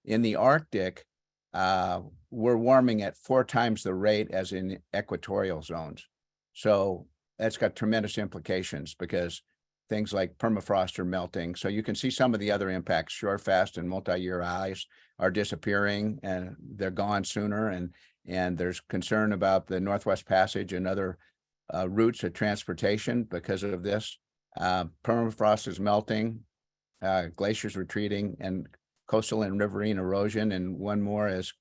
in the Arctic, we're warming at 4 times the rate as in equatorial zones. So that's got tremendous implications because things like permafrost are melting. So you can see some of the other impacts. Shore fast and multi-year ice are disappearing, and they're gone sooner. And there's concern about the Northwest Passage and other routes of transportation because of this. Permafrost is melting, glaciers retreating, and coastal and riverine erosion. And one more is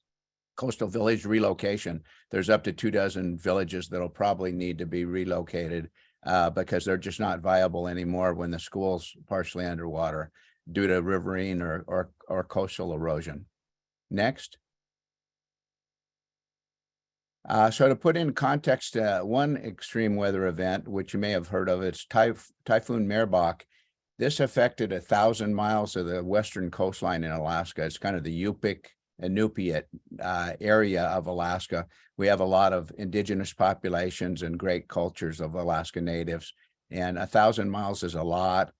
coastal village relocation. There's up to 24 villages that'll probably need to be relocated because they're just not viable anymore when the school's partially underwater due to riverine or coastal erosion. Next. So to put in context, one extreme weather event, which you may have heard of, it's Typhoon Merbok. This affected 1,000 miles of the western coastline in Alaska. It's kind of the Yupik Inupiat area of Alaska. We have a lot of indigenous populations and great cultures of Alaska natives, and 1,000 miles is a lot.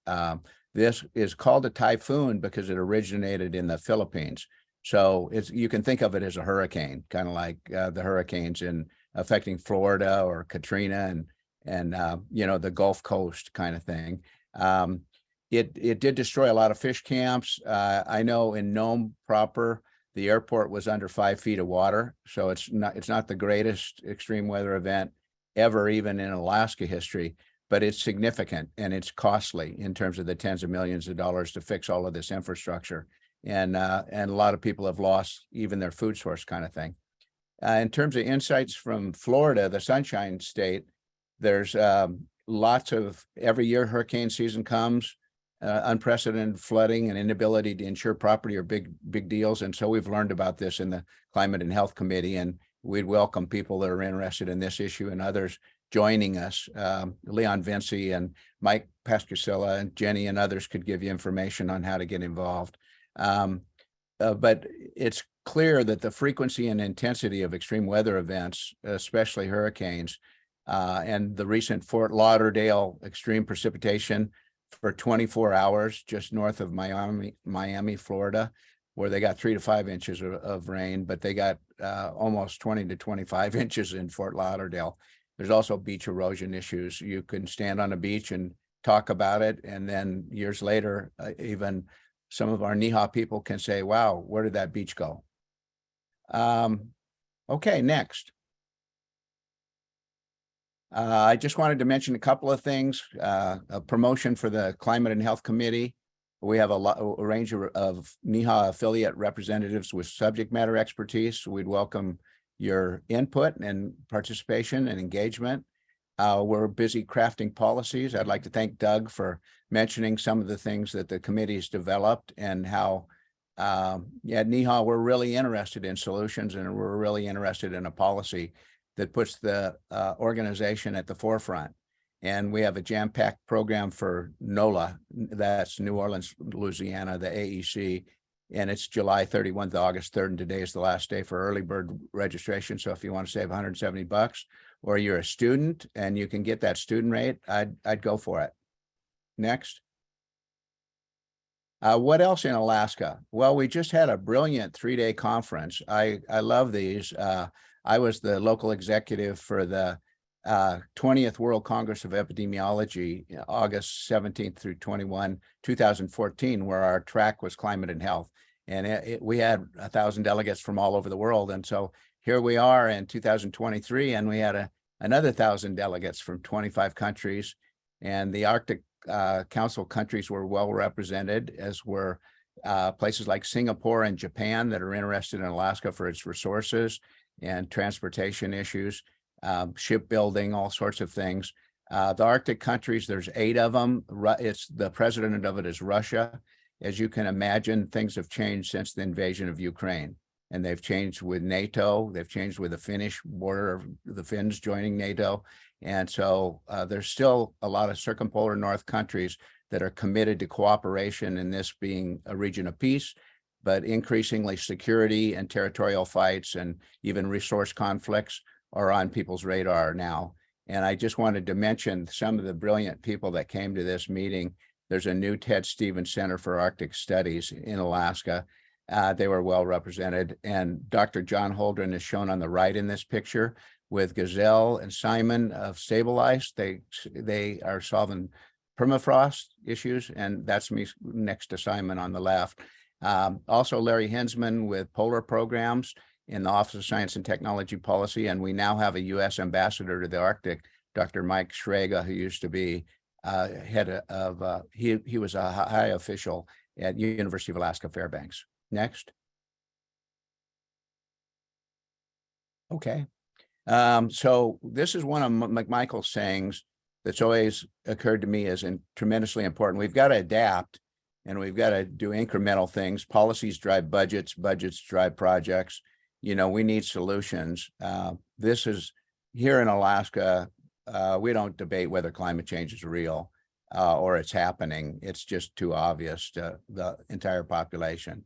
This is called a typhoon because it originated in the Philippines. So you can think of it as a hurricane, kind of like the hurricanes affecting Florida or Katrina and the Gulf Coast kind of thing. It did destroy a lot of fish camps. I know in Nome proper, the airport was under 5 feet of water, so it's not the greatest extreme weather event ever, even in Alaska history, but it's significant and it's costly in terms of the tens of millions of dollars to fix all of this infrastructure, and a lot of people have lost even their food source, kind of thing. In terms of insights from Florida, the Sunshine State, there's lots of every year hurricane season comes. Unprecedented flooding and inability to insure property are big deals. And so we've learned about this in the Climate and Health Committee, and we'd welcome people that are interested in this issue and others joining us. Leon Vinci and Mike Pascasilla and Jenny and others could give you information on how to get involved. But it's clear that the frequency and intensity of extreme weather events, especially hurricanes, and the recent Fort Lauderdale extreme precipitation for 24 hours just north of Miami, Florida, where they got 3 to 5 inches of rain, but they got almost 20 to 25 inches in Fort Lauderdale. There's also beach erosion issues. You can stand on a beach and talk about it, and then years later, even some of our NEHA people can say, wow, where did that beach go? Okay, next. I just wanted to mention a couple of things. A promotion for the Climate and Health Committee. We have a range of NEHA affiliate representatives with subject matter expertise. We'd welcome your input and participation and engagement. We're busy crafting policies. I'd like to thank Doug for mentioning some of the things that the committee's developed and how at NEHA, we're really interested in solutions, and we're really interested in a policy that puts the organization at the forefront. And we have a jam-packed program for NOLA, that's New Orleans, Louisiana, the AEC, and it's July 31st to August 3rd, and today is the last day for early bird registration. So if you want to save $170, or you're a student and you can get that student rate, I'd go for it. Next. What else in Alaska? Well, we just had a brilliant 3-day conference. I love these. I was the local executive for the 20th World Congress of Epidemiology, August 17th through 21, 2014, where our track was climate and health. And we had 1,000 delegates from all over the world. And so here we are in 2023, and we had another 1,000 delegates from 25 countries. And the Arctic Council countries were well represented, as were places like Singapore and Japan that are interested in Alaska for its resources and transportation issues, shipbuilding, all sorts of things. The Arctic countries, there's 8 of them. It's the president of it is Russia. As you can imagine, things have changed since the invasion of Ukraine, and they've changed with NATO. They've changed with the Finnish border, of the Finns joining NATO. And so there's still a lot of circumpolar North countries that are committed to cooperation in this being a region of peace, but increasingly security and territorial fights and even resource conflicts are on people's radar now. And I just wanted to mention some of the brilliant people that came to this meeting. There's a new Ted Stevens Center for Arctic Studies in Alaska. They were well represented. And Dr. John Holdren is shown on the right in this picture with Gazelle and Simon of Stable Ice. They are solving permafrost issues, and that's me next to Simon on the left. Also Larry Hinsman with polar programs in the Office of Science and Technology Policy. And we now have a U.S. ambassador to the Arctic, Dr. Mike Shrega, who used to be head of, he was a high official at University of Alaska Fairbanks. Next. Okay. So this is one of McMichael's sayings that's always occurred to me as tremendously important. We've got to adapt, and we've got to do incremental things. Policies drive budgets, budgets drive projects. You know, we need solutions. This is here in Alaska. We don't debate whether climate change is real or it's happening. It's just too obvious to the entire population.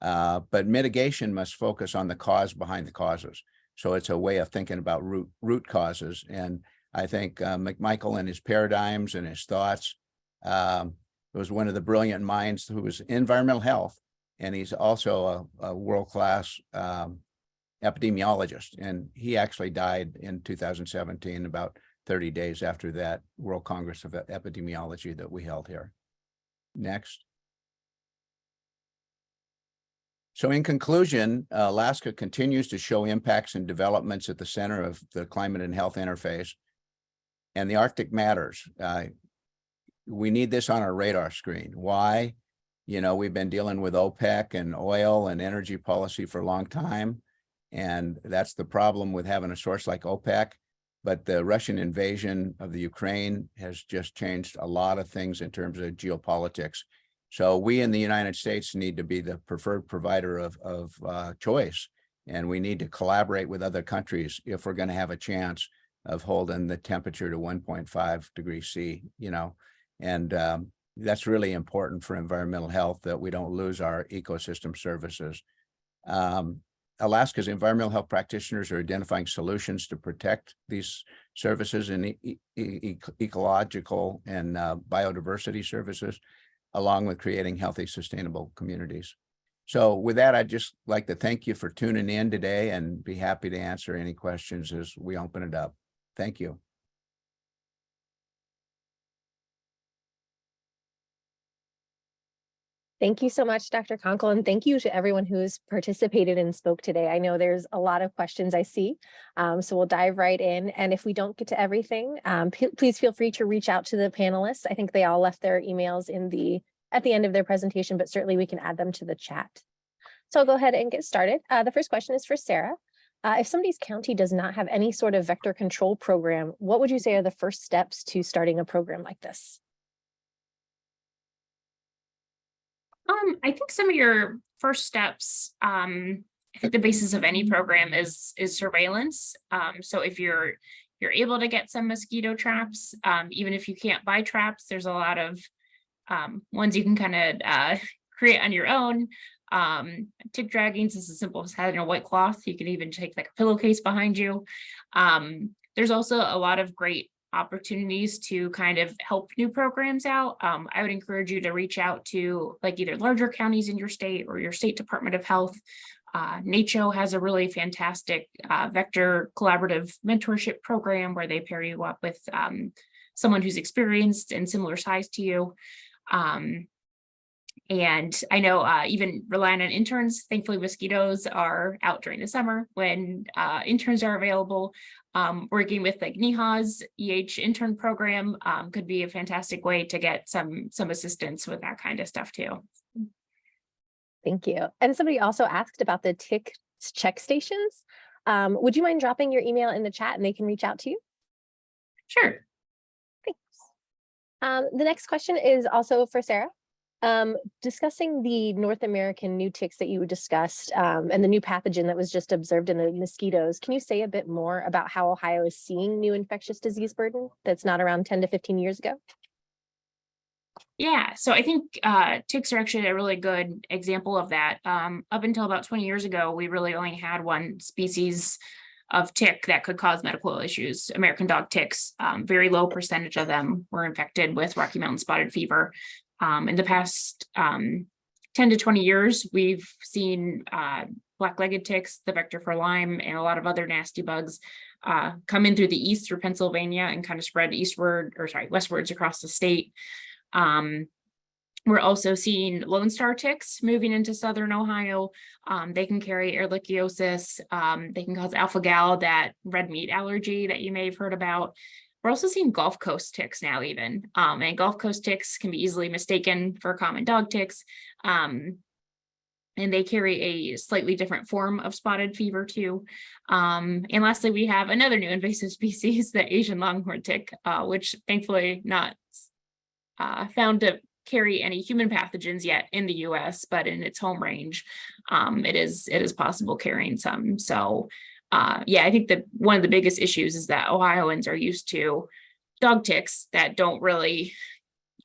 But mitigation must focus on the cause behind the causes. So it's a way of thinking about root causes. And I think McMichael and his paradigms and his thoughts was one of the brilliant minds who was in environmental health. And he's also a world-class epidemiologist. And he actually died in 2017, about 30 days after that World Congress of Epidemiology that we held here. Next. So in conclusion, Alaska continues to show impacts and developments at the center of the climate and health interface, and the Arctic matters. We need this on our radar screen. Why? You know, we've been dealing with OPEC and oil and energy policy for a long time, and that's the problem with having a source like OPEC. But the Russian invasion of the Ukraine has just changed a lot of things in terms of geopolitics. So we in the United States need to be the preferred provider of choice, and we need to collaborate with other countries if we're going to have a chance of holding the temperature to 1.5 degrees C, you know, and that's really important for environmental health, that we don't lose our ecosystem services. Alaska's environmental health practitioners are identifying solutions to protect these services and ecological and biodiversity services, along with creating healthy, sustainable communities. So with that, I'd just like to thank you for tuning in today and be happy to answer any questions as we open it up. Thank you. Thank you so much, Dr. Conkle, and thank you to everyone who's participated and spoke today. I know there's a lot of questions I see, so we'll dive right in. And if we don't get to everything, please feel free to reach out to the panelists. I think they all left their emails at the end of their presentation, but certainly we can add them to the chat. So I'll go ahead and get started. The first question is for Sarah. If somebody's county does not have any sort of vector control program, what would you say are the first steps to starting a program like this? I think some of your first steps, I think the basis of any program is surveillance. So if you're able to get some mosquito traps, even if you can't buy traps, there's a lot of ones you can kind of create on your own. Tick draggings is as simple as having a white cloth. You can even take like a pillowcase behind you. There's also a lot of great opportunities to kind of help new programs out. I would encourage you to reach out to like either larger counties in your state or your state Department of Health. NACCHO has a really fantastic vector collaborative mentorship program where they pair you up with someone who's experienced and similar size to you. And I know even relying on interns, thankfully mosquitoes are out during the summer when interns are available. Working with like NEHA's EH intern program could be a fantastic way to get some assistance with that kind of stuff too. Thank you. And somebody also asked about the tick check stations. Would you mind dropping your email in the chat and they can reach out to you? Sure. Thanks. The next question is also for Sarah. Discussing the North American new ticks that you discussed and the new pathogen that was just observed in the mosquitoes, can you say a bit more about how Ohio is seeing new infectious disease burden that's not around 10 to 15 years ago? Yeah, so I think ticks are actually a really good example of that. Up until about 20 years ago, we really only had one species of tick that could cause medical issues, American dog ticks. Very low percentage of them were infected with Rocky Mountain spotted fever. In the past 10 to 20 years, we've seen black-legged ticks, the vector for Lyme, and a lot of other nasty bugs come in through the east through Pennsylvania and kind of spread westwards across the state. We're also seeing Lone Star ticks moving into southern Ohio. They can carry ehrlichiosis. They can cause alpha-gal, that red meat allergy that you may have heard about. We're also seeing Gulf Coast ticks now even, and Gulf Coast ticks can be easily mistaken for common dog ticks, and they carry a slightly different form of spotted fever too. And lastly, we have another new invasive species, the Asian longhorn tick, which thankfully not found to carry any human pathogens yet in the US, but in its home range, it is possible carrying some. So yeah, I think that one of the biggest issues is that Ohioans are used to dog ticks that don't really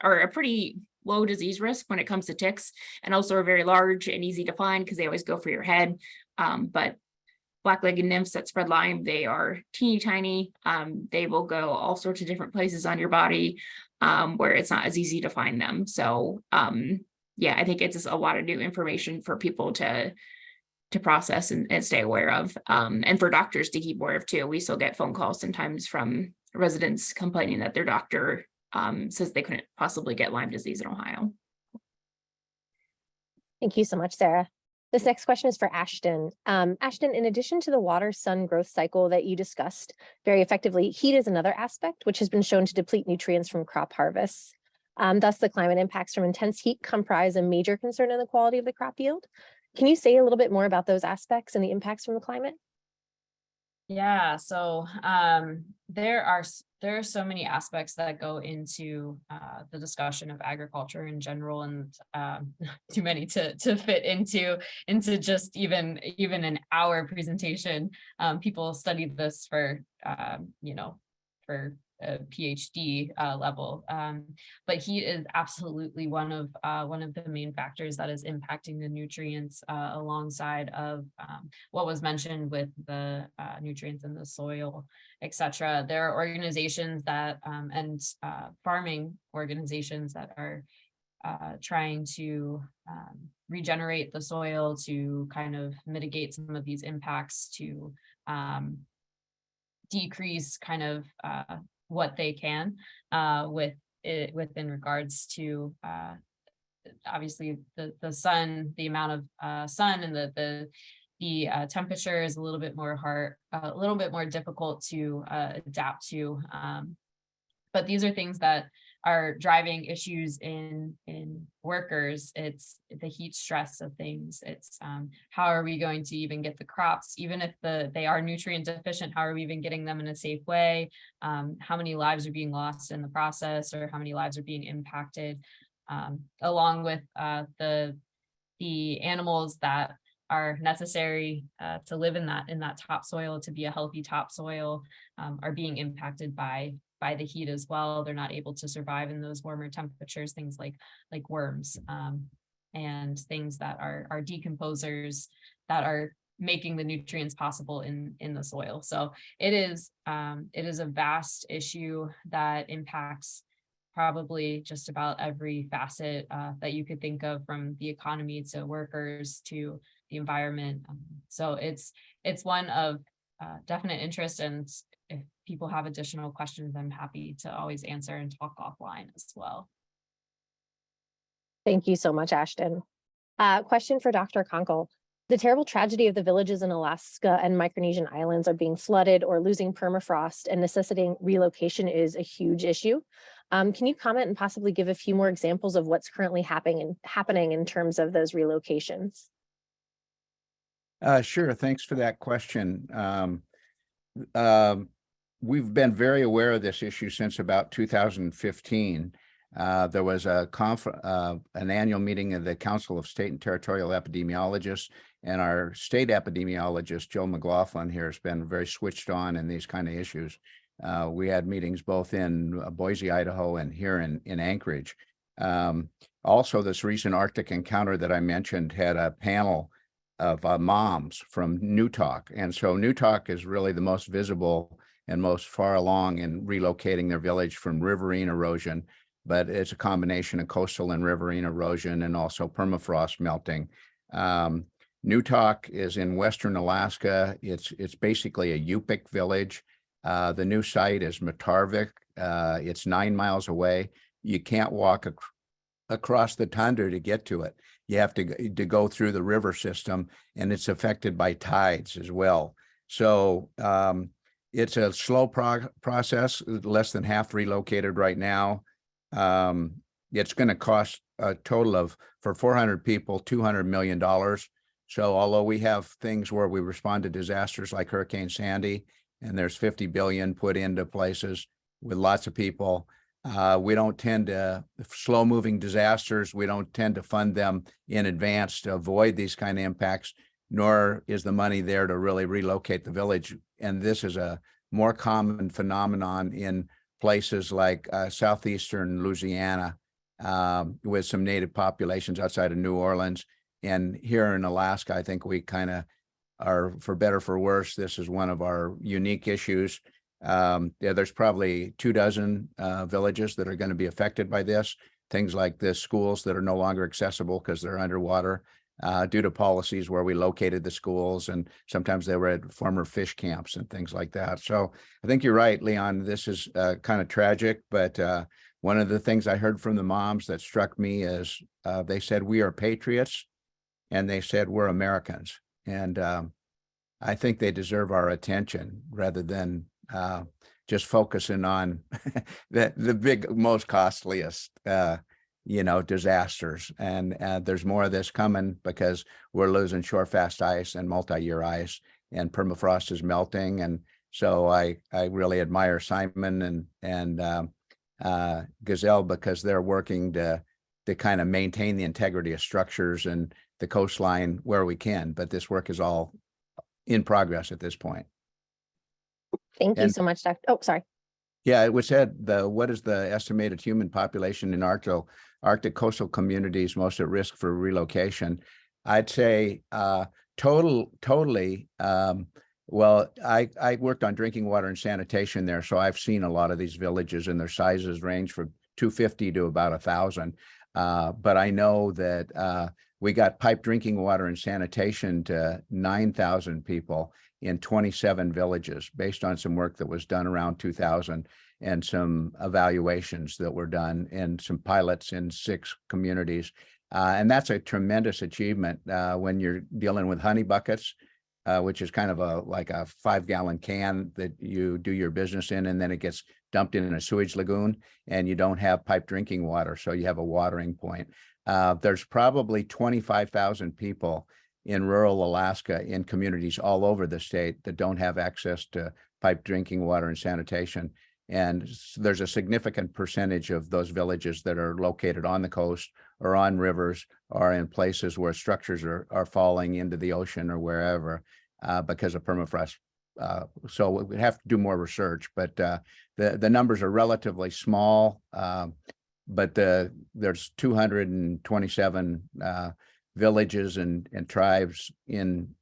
are a pretty low disease risk when it comes to ticks, and also are very large and easy to find because they always go for your head. But black-legged nymphs that spread Lyme, they are teeny tiny. They will go all sorts of different places on your body where it's not as easy to find them. So yeah, I think it's just a lot of new information for people to process and stay aware of, and for doctors to keep aware of too. We still get phone calls sometimes from residents complaining that their doctor says they couldn't possibly get Lyme disease in Ohio. Thank you so much, Sarah. This next question is for Ashton. Ashton, in addition to the water-sun growth cycle that you discussed very effectively, heat is another aspect which has been shown to deplete nutrients from crop harvests. Thus, the climate impacts from intense heat comprise a major concern in the quality of the crop yield. Can you say a little bit more about those aspects and the impacts from the climate? Yeah, so there are so many aspects that go into the discussion of agriculture in general, and too many to fit into just even an hour presentation. People study this for for a PhD level, but heat is absolutely one of the main factors that is impacting the nutrients, alongside of what was mentioned with the nutrients in the soil, etc. There are organizations that and farming organizations that are trying to regenerate the soil to kind of mitigate some of these impacts, to decrease kind of what they can within regards to obviously the sun, the amount of sun, and the temperature is a little bit more difficult to adapt to. But these are things that are driving issues in workers. It's the heat stress of things. It's how are we going to even get the crops, even if they are nutrient deficient, how are we even getting them in a safe way? How many lives are being lost in the process, or how many lives are being impacted, along with the animals that are necessary to live in that topsoil, to be a healthy topsoil, are being impacted by the heat as well. They're not able to survive in those warmer temperatures, things like worms, and things that are decomposers that are making the nutrients possible in the soil. So it is a vast issue that impacts probably just about every facet that you could think of, from the economy to workers to the environment. So it's one of definite interest, and if people have additional questions, I'm happy to always answer and talk offline as well. Thank you so much, Ashton. Question for Dr. Conkle. The terrible tragedy of the villages in Alaska and Micronesian islands are being flooded or losing permafrost and necessitating relocation is a huge issue. Can you comment and possibly give a few more examples of what's currently happening in terms of those relocations? Sure. Thanks for that question. We've been very aware of this issue since about 2015. There was an annual meeting of the Council of State and Territorial Epidemiologists, and our state epidemiologist, Joe McLaughlin, here has been very switched on in these kind of issues. We had meetings both in Boise, Idaho, and here in Anchorage. Also, this recent Arctic encounter that I mentioned had a panel of moms from Newtok. And so Newtok is really the most visible and most far along in relocating their village from riverine erosion, but it's a combination of coastal and riverine erosion and also permafrost melting. Newtok is in western Alaska. It's basically a Yupik village. The new site is Matarvik. It's 9 miles away. You can't walk across the tundra to get to it. You have to go through the river system, and it's affected by tides as well. So it's a slow process, less than half relocated right now. It's going to cost a total of, for 400 people, $200 million. So although we have things where we respond to disasters like Hurricane Sandy, and there's 50 billion put into places with lots of people, we don't tend to, slow moving disasters, we don't tend to fund them in advance to avoid these kind of impacts, nor is the money there to really relocate the village. And this is a more common phenomenon in places like southeastern Louisiana with some native populations outside of New Orleans. And here in Alaska, I think we kind of are, for better, for worse, this is one of our unique issues. There's probably 24 villages that are going to be affected by this. Things like the schools that are no longer accessible because they're underwater due to policies where we located the schools, and sometimes they were at former fish camps and things like that. So I think you're right, Leon, this is kind of tragic, but one of the things I heard from the moms that struck me is they said, we are patriots, and they said, we're Americans. And I think they deserve our attention rather than just focusing on the big, most costliest, disasters. And there's more of this coming because we're losing shore fast ice and multi-year ice, and permafrost is melting. And so I really admire Simon and Gazelle, because they're working to kind of maintain the integrity of structures and the coastline where we can. But this work is all in progress at this point. Thank you so much, Dr. Oh, sorry. Yeah, it was said, what is the estimated human population in Arctic coastal communities most at risk for relocation? I'd say totally. Well, I worked on drinking water and sanitation there, so I've seen a lot of these villages, and their sizes range from 250 to about 1,000. But I know that we got pipe drinking water and sanitation to 9,000 people in 27 villages based on some work that was done around 2000 and some evaluations that were done and some pilots in 6 communities. And that's a tremendous achievement when you're dealing with honey buckets, which is kind of like a 5-gallon can that you do your business in, and then it gets dumped in a sewage lagoon, and you don't have pipe drinking water, so you have a watering point. There's probably 25,000 people in rural Alaska in communities all over the state that don't have access to pipe drinking water and sanitation. And there's a significant percentage of those villages that are located on the coast or on rivers or in places where structures are falling into the ocean or wherever because of permafrost. So we have to do more research, but the numbers are relatively small, but there's 227 villages and tribes in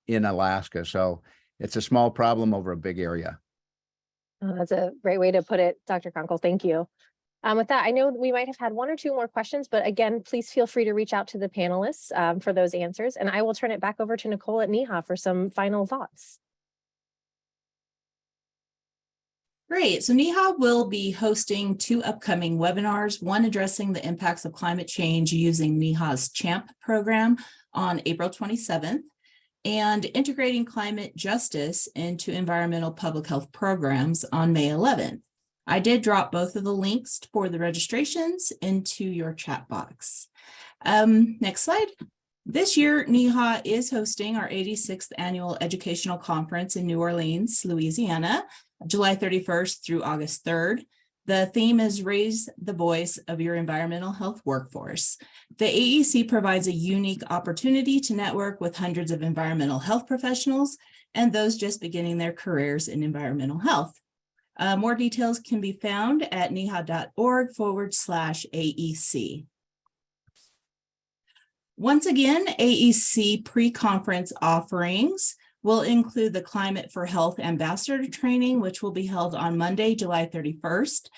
Alaska. So it's a small problem over a big area. Oh, that's a great way to put it, Dr. Conkle. Thank you. With that, I know we might have had 1 or 2 more questions, but again, please feel free to reach out to the panelists for those answers. And I will turn it back over to Nicole at NEHA for some final thoughts. Great. So NEHA will be hosting 2 upcoming webinars, one addressing the impacts of climate change using NEHA's CHAMP program on April 27th, and integrating climate justice into environmental public health programs on May 11th. I did drop both of the links for the registrations into your chat box. Next slide. This year, NEHA is hosting our 86th annual educational conference in New Orleans, Louisiana, July 31st through August 3rd. The theme is Raise the Voice of Your Environmental Health Workforce. The AEC provides a unique opportunity to network with hundreds of environmental health professionals and those just beginning their careers in environmental health. More details can be found at neha.org/AEC. Once again, AEC pre-conference offerings will include the Climate for Health Ambassador Training, which will be held on Monday, July 31st.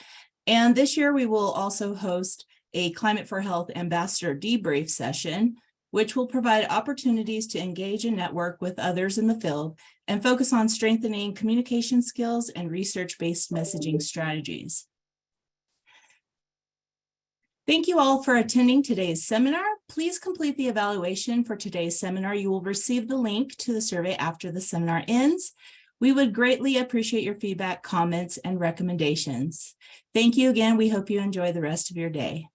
And this year, we will also host a Climate for Health Ambassador Debrief session, which will provide opportunities to engage and network with others in the field and focus on strengthening communication skills and research-based messaging strategies. Thank you all for attending today's seminar. Please complete the evaluation for today's seminar. You will receive the link to the survey after the seminar ends. We would greatly appreciate your feedback, comments, and recommendations. Thank you again. We hope you enjoy the rest of your day.